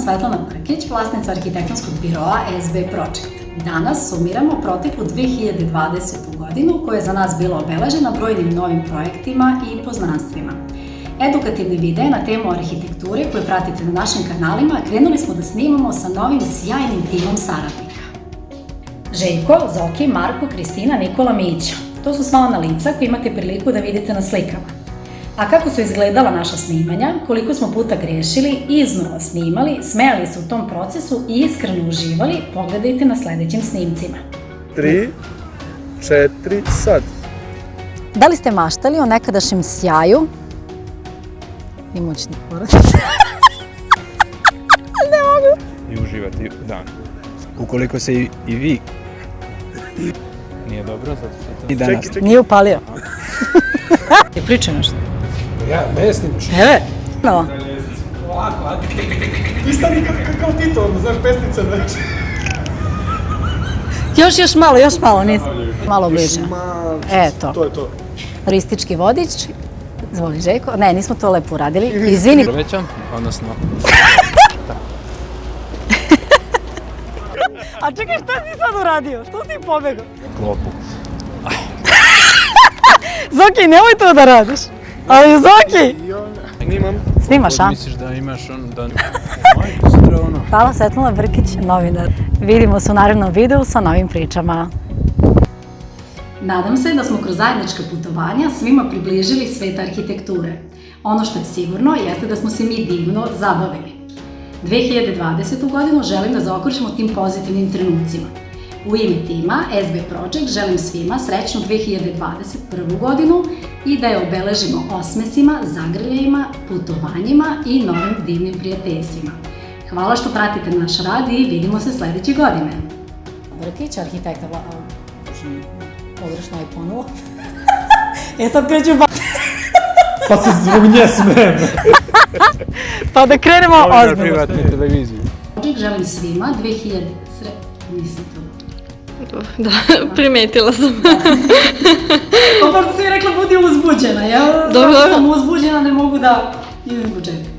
sam Svetlana Brkić, vlasnica arhitektonskog biroa SB Project. Danas sumiramo proteklu 2020. godinu koja je za nas bila obeležena brojnim novim projektima i poznanstvima. Edukativne videe na temu arhitekture koje pratite na našim kanalima krenuli smo da snimamo sa novim sjajnim timom saradnika. Željko, Zoki, Marko, Kristina, Nikola, Mića. To su sva ona lica koje imate priliku da vidite na slikama. A kako su izgledala naša snimanja, koliko smo puta grešili, iznova snimali, smejali se u tom procesu i iskreno uživali, pogledajte na sledećim snimcima. 3, 4, sad. Da li ste maštali o nekadašnjem sjaju i moćnih porodica? Ne mogu. I uživati u dan. Ukoliko se i vi Nije dobro, zato što i danas... Nije upalio. Je priča nešto? Ja, ne snimaš. Evo. No. Ovako. Ti stani kao Tito, znaš, pesnica znači. Još malo, nisam. Malo bliže. Eto. To je to. Turistički vodič. Zvoli Željko. Ne, nismo to lepo uradili. Izvini. Drveća, odnosno... A čekaj, šta si sad uradio? Što si pobegao? Klopu. Zoki, nemoj to da radiš. Ali Zoki! Snimam. Snimaš, a? Misliš da imaš da... Majko, sutra ono... Hvala, Svetlana Brkić, novinar. Vidimo se u narednom videu sa novim pričama. Nadam se da smo kroz zajednička putovanja svima približili svet arhitekture. Ono što je sigurno jeste da smo se mi divno zabavili. 2020. godinu želim da zaokružimo tim pozitivnim trenucima. U ime tima SB Project želim svima srećnu 2021. godinu i da je obeležimo osmesima, zagrljajima, putovanjima i novim divnim prijateljstvima. Hvala što pratite naš rad i vidimo se sledeće godine. Brkić, arhitekta, pogrešno je ponulo. Sad kreću Pa se zbog nje smijem. Pa da krenemo Na ozbiljno. privatnoj televiziji. Želim svima 2000... Nisam to. Da, primetila sam. Pa si rekla budi uzbuđena, ja? Dobro. Sad sam uzbuđena, ne mogu da idem u budžetu.